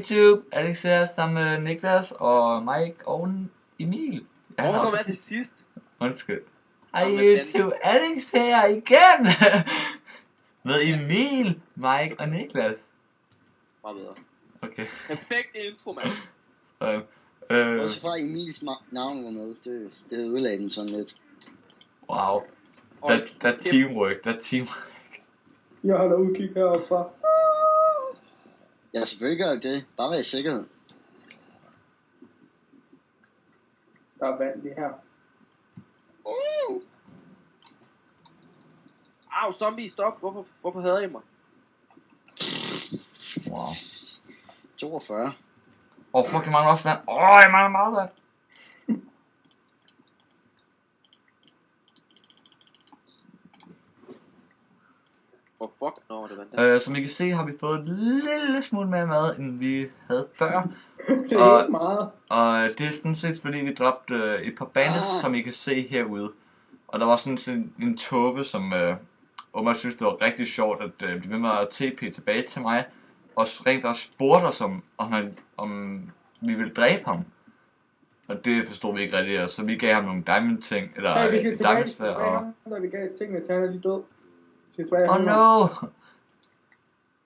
YouTube, Alex her sammen med Niklas og Mike og Emil. Hvorfor kom jeg til sidst? Undskyld. Hej YouTube, Alex her igen. Med Emil, Mike og Niklas. Meget bedre. Okay. Perfekt intro, mand. Også fra Emils navn var med, det ødelagde den sådan lidt. Wow. Der er teamwork, der er teamwork. Jeg holder udkig heroppe fra. Ja, selvfølgelig gør jeg det. Bare vær i sikkerhed. Der er vand lige her. Au, zombie, stop. Hvorfor hader I mig? Wow. 42. Fuck, jeg mangler også vand. Jeg mangler meget vand. Fuck, det vand. Som I kan se, har vi fået en lille smule mere mad, end vi havde før. Det er ikke meget. Og det er sådan set, fordi vi dræbte et par bandits, som I kan se herude. Og der var sådan set en tåbe, som jeg synes, det var rigtig sjovt, at blive ved med at TP tilbage til mig. Og rent faktisk spurgte os, om vi ville dræbe ham. Og det forstod vi ikke rigtigt, så vi gav ham nogle diamond ting, eller vi skal diamond tilbage, sværd. og vi gav tingene til, han er lige død. No!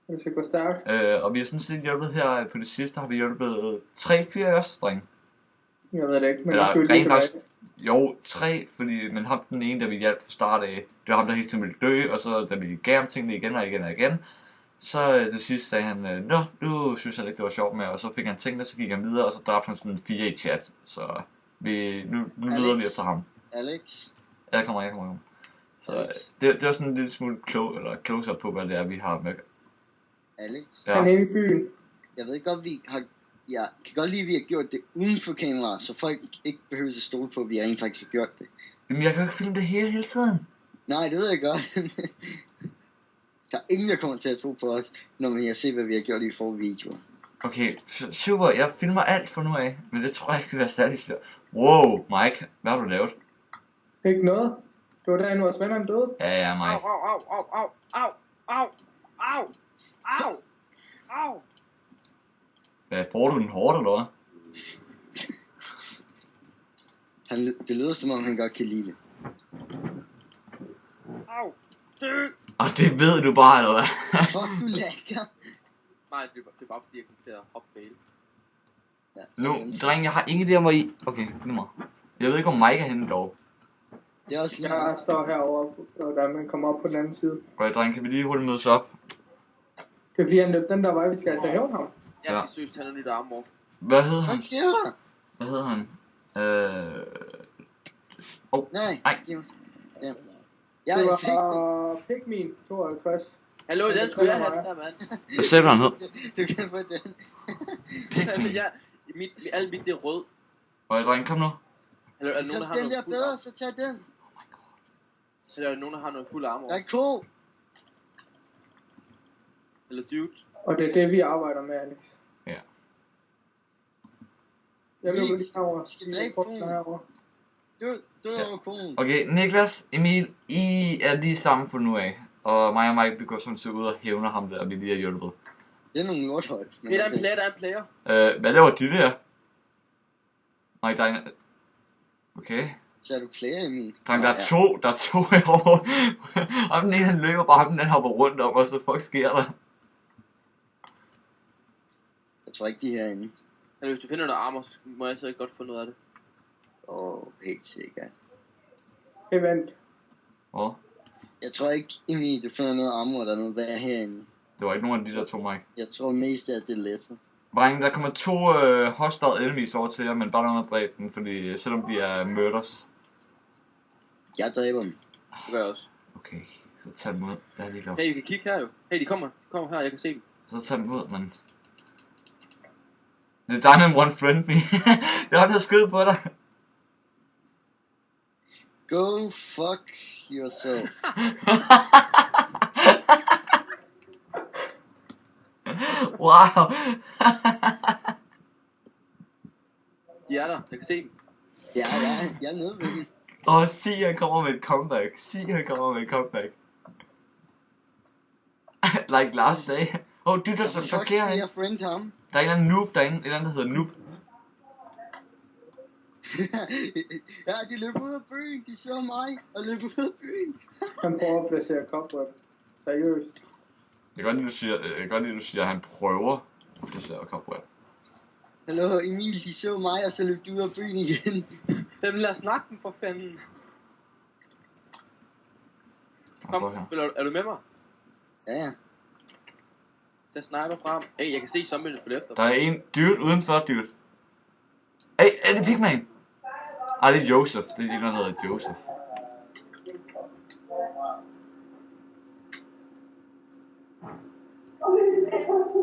Det skal gå stærkt. Og vi har sådan set hjulpet her på det sidste, har vi hjulpet 3-4 af os, dreng. Jeg ved det ikke, men Eller jeg skal lige faktisk, jo, 3, fordi man ham den ene, der vi hjalp fra start af, det var ham, der helt simpelthen ville dø, og så da vi gav ham tingene igen og igen og igen, så det sidste sagde han, nu synes jeg ikke, det var sjovt med, og så fik han tingene, så gik han videre, og så dræbte han sådan 4 i chat, så nu leder vi efter ham. Alex? Ja, jeg kommer. Så det var sådan en lille smule close-up på, hvad det er, vi har med. Alex? Ja. Han er inde i byen. Jeg ved godt, jeg kan godt lide, at vi har gjort det uden for kamera, så folk ikke behøver at stole på, at vi rent faktisk har gjort det. Men jeg kan jo ikke filme det hele tiden. Nej, det ved jeg godt. Der er ingen, der kommer til at tro på os, når man har set, hvad vi har gjort i forrige videoer. Okay, super, jeg filmer alt for nu af, men det tror jeg ikke vil være særlig sjovt. Wow, Mike, hvad har du lavet? Ikke noget. Det var derinde, hvor Svend døde. Ja, Mike. Au. Hvad, får du den hårdt, eller hvad? Det lyder som om, han godt kan lide det. Au. Dø. Og det ved du bare, eller hvad? Fuck, du lækker. Nej, det er bare fordi, jeg kom til at hoppe fail. Ja, Nu, dreng, jeg har ingen idé om, hvor I... Okay, nu mig. Jeg ved ikke, om Mike er henne dog. Det er også lige... Jeg står herovre, og der man kommer op på den anden side. Okay, dreng, kan vi lige hurtigt mødes op? Det er fordi, han løb den der vej, vi skal altså hævne ham. Jeg skal søge have noget nyt armor. Hvad hedder han? Hvad sker der? Hvad hedder han? Nej. Ja. Jeg Det er var Pigmin 52. Hallo, den skulle jeg have, der mand. Hvad sagde du, han hed? Du kan få den. Pikmin. Alt mit det er rød. Okay, dreng, kom nu. Eller er der nogen, der har Den noget der fuld bedre, armor? så tag den. Eller er der nogen, der har noget fuld armor? Der er ko. Eller dude? Og det er det, vi arbejder med, Alex. Ja. Jeg løber lige herovre. Vi skal dræbe konen. Du er konen. Okay, Niklas, Emil, I er lige sammen for nu af. Og mig og Mike, vi går sådan set ud og hævner ham der, vi lige har hjulpet. Det er nogle lorthøj. Det er en player, Hvad laver de der? Nej, der er en... Okay. Så er du player, Emil? Der er to herovre. Og den ene han løber bare, den anden hopper rundt om, og så fuck sker der. Jeg tror ikke, de er herinde. Eller hvis du finder noget armor, så må jeg så ikke godt få noget af det. Helt sikkert. Hey, vent. Åh, Jeg tror ikke, Emil, du finder noget armor, der er noget værd herinde. det var ikke nogen af de der to, Mike. Jeg tror mest, at det er lettere. Drenge, der kommer 2 hostile enemies over til jer, men bare lad mig dræbe dem, fordi selvom de er murders. Jeg dræber dem. Det gør jeg også. Okay, så tag dem ud. Jeg er lige klar. Hey, vi kan kigge her jo. Hey, de kommer her, jeg kan se dem. Så tag dem ud, mand. Det er Diamond One Friend Me. Det er ham, der skød på dig. Go fuck yourself. Wow. De er der, jeg kan se dem. Jeg er nede ved dem. Sig han kommer med et comeback. Like last day. Du der så Fuck, blokerer jeg han. friend ham. Der er en eller anden noob derinde. Et eller andet, der hedder noob. Ja, de løb ud af byen. De så mig og løb ud af byen. Han prøver at placere Cobweb. Seriøst. Jeg kan godt lide, at du siger, at han prøver at placere Cobweb. Hallo Emil, de så mig, og så løb de ud af byen igen. Jamen lad os snakke den for fanden. Og så Kom, her. er du med mig? Ja. Der sniper frem. Hey, jeg kan se zombierne på efter. Der er en dude udenfor, dude. Hey, er det Pigman? Ej, det er Joseph. Det er en, der hedder Joseph.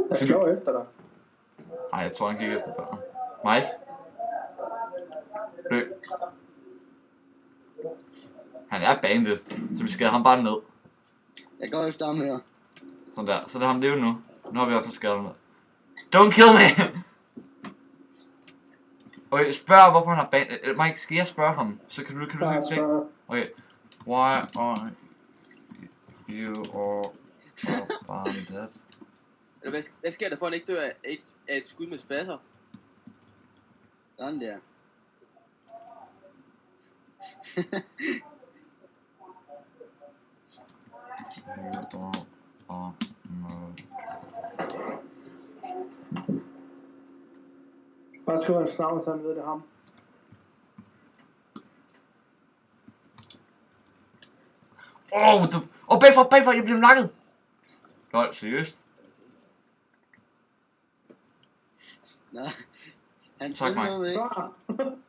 Jeg slår efter dig. Ej, jeg tror, han gik efter børn. Mike? Løb. Han er bandit, så vi skal ham bare ned. Jeg går efter ham her. Sådan der. Så lad ham leve nu. Nu har vi i hvert fald skadet ned. Don't kill me! Okay, spørg hvorfor han har bandit. Mike, skal jeg spørge ham? Så kan du Bare sige. spørg. Okay. Why are you all bandit? Eller hvad sker der for, at han ikke dør af et skud med spasser? Sådan der. Bare skriv hans navn, så han ved det er ham. Bagfor, jeg blev nakket! Lol, seriøst? Nå. Han Tak, tog Mike. noget væk. Svar.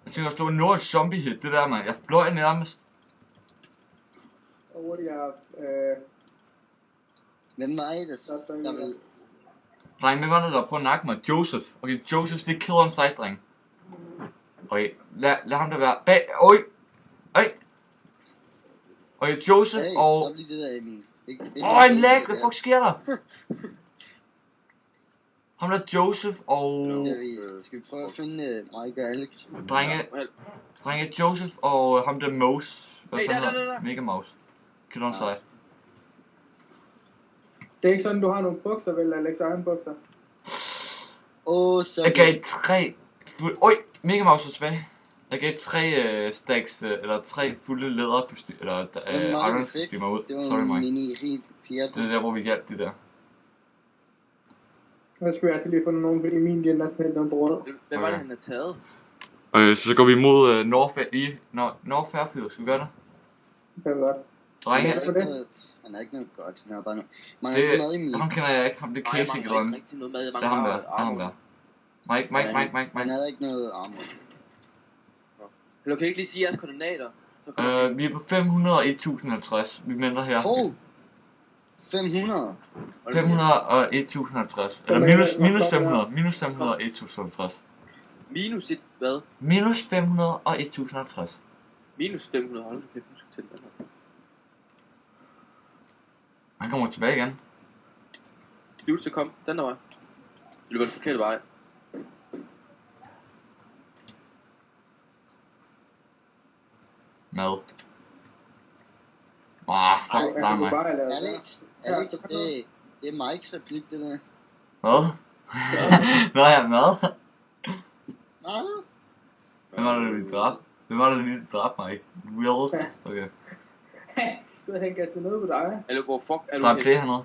Jeg tænker at slå en nordisk zombie hit, det der mand. Jeg fløj nærmest. Og hurtigt er... Hvem var det, der vil... Dreng, hvem var det, der prøvede at nakke mig? Joseph. Okay, Joseph, det er kill on sight, dreng. Okay, lad ham der være. Oj! Okay, Joseph Hey, og... stop lige det der, Emil. En lag! Hvad fuck sker der? Ham der Joseph og... Skal vi prøve at finde Mike og Alex? Drenge, Joseph og ham der Mose. Hvad Hey, fanden der. hedder han? Mega Mouse. Kill on sight. Det er ikke sådan, du har nogle bukser, vel? Alex egen bukser. Så... Jeg gav 3... Mega Mouse er tilbage. Jeg gav 3 stacks, eller 3 fulde læderkostymer, eller iron kostymer ud. Det var Sorry, en Mike. mini-pjat. Det er der, hvor vi hjalp de der. Så skal vi altså lige få nogle i min, de er næsten helt på råd. Hvad var det, han havde taget? Så går vi mod North Fairfield. Skal vi gøre det? Det er godt. Drenge, Han er ikke noget godt. Han er bare noget... Man har ikke mad i Emil. ham kender jeg ikke. Ham det er Casey ikke Grøn. rigtig noget mad. Det er ham der. Det er ham der. Mike. Han havde ikke noget armor. Kan du ikke lige sige jeres koordinater? Vi er på 500 og 1050. Vi mindre her. 500. 500 og 1050. Eller minus 500. Minus 500 og 1050. Minus et hvad? Minus 500 og 1050. Minus 500, hold da kæft, du skal til den her. Han kommer tilbage igen. Dude, så kom, den der vej. Det løber den forkerte vej. Mad. Fuck, der er mig. Alex, det er Mikes replik, det der. Hvad? Nå ja, mad. Hvad? Hvem var det, der lige dræbte? Hvem var det, der lige dræbte mig? Wills? Okay. Skulle han kaste ned på dig? Eller hvor fuck er du Nej, play hernede.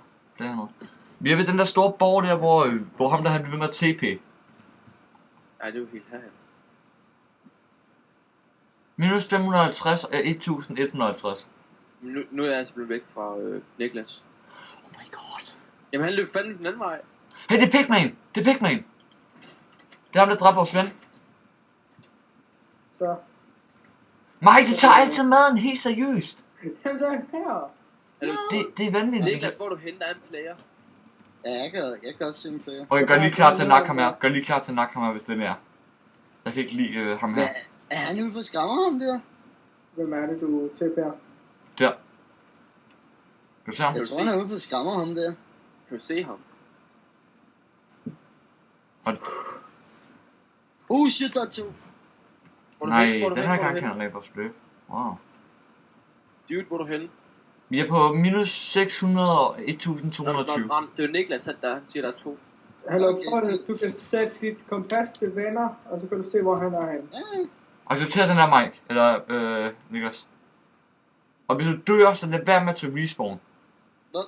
Vi er ved den der store borg der, hvor ham der han bliver ved med at TP. Ej, det er jo helt her. Minus 550 og 1150. Nu er jeg altså blevet væk fra Niklas. Oh my god. Jamen han løb fandme den anden vej. Hey, det er Pigman! Det er ham, der dræbte vores ven. Så. Mike, du tager altid maden helt seriøst. Jamen så her. Det er vanvittigt. Niklas, hvor du henter en player. Ja, jeg kan også synge før. Okay, gør lige klar til at nakke ham her. Hvis det er. Jeg kan ikke lide ham her. Er han ude for skræmmer ham der? Hvem er det, du TP'er? Der. Kan du se ham? Jeg tror, han er ude for skræmmer ham der. Kan du se ham? Shit, der er to. Nej, den her gang kan han rent faktisk løbe. Wow. Dude, hvor er du henne? Vi er på minus 600 og 1220. Det er jo Niklas, han siger, der er to. Hallo, Okay. prøv at du kan sætte dit kompas til venner, og så kan du se, hvor han er henne. Ja, Accepter den der, Mike. Eller, Niklas. Og hvis du dør, så lad være med til respawn.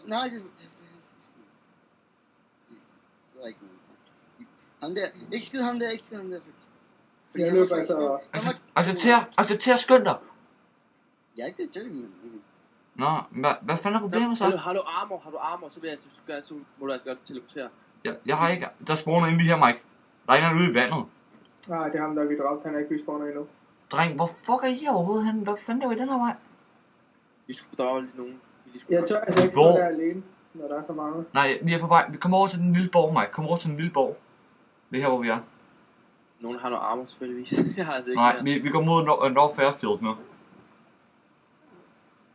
nej, det var ikke noget. Ham der, ikke skyd ham der, Fordi Jeg han var løber faktisk... altså... Accepter skynd dig. Jeg er ikke blevet død, men... Nå, hvad fanden er problemet så? Har du armor, så vil jeg så må du altså godt teleportere. Jeg har ikke... Der spawner en lige her, Mike. Der er en ude i vandet. Nej, det er ham, der vi dræbte. Han er ikke respawner endnu. Dreng, hvor fuck er I overhovedet henne? Hvad fanden er I den her vej? Vi skulle drage lidt nogen. Jeg tør altså ikke Hvor? stå der alene, når der er så mange. Nej, vi er på vej. Vi kommer over til den lille borg, Mike. Kom over til den lille borg. Det er her, hvor vi er. Nogen har noget armor, selvfølgelig. Jeg har altså ikke Nej, mere. vi går mod North Fairfield nu.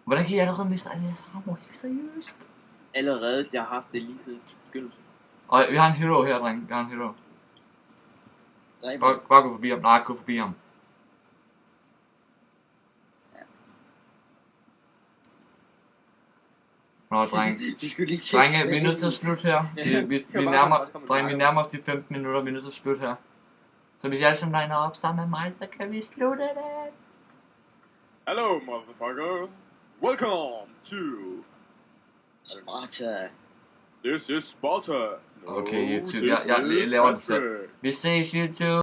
Hvordan kan I allerede miste alle jeres armor? Helt seriøst? Allerede, jeg har haft det lige siden begyndelsen. Og vi har en hero her, dreng. Vi har en hero. Dræber. Bare gå forbi ham. Nej, gå forbi ham. Nå, dreng. Vi skulle lige tjekke. Drenge, vi er nødt til at slutte her. Vi nærmer os de 15 minutter, vi er nødt til at slutte her. Så hvis I alle sammen liner op sammen med mig, så kan vi slutte det. Hello, motherfucker. Welcome to... Sparta. This is Sparta. Okay, YouTube. Jeg laver det selv. Vi ses, YouTube.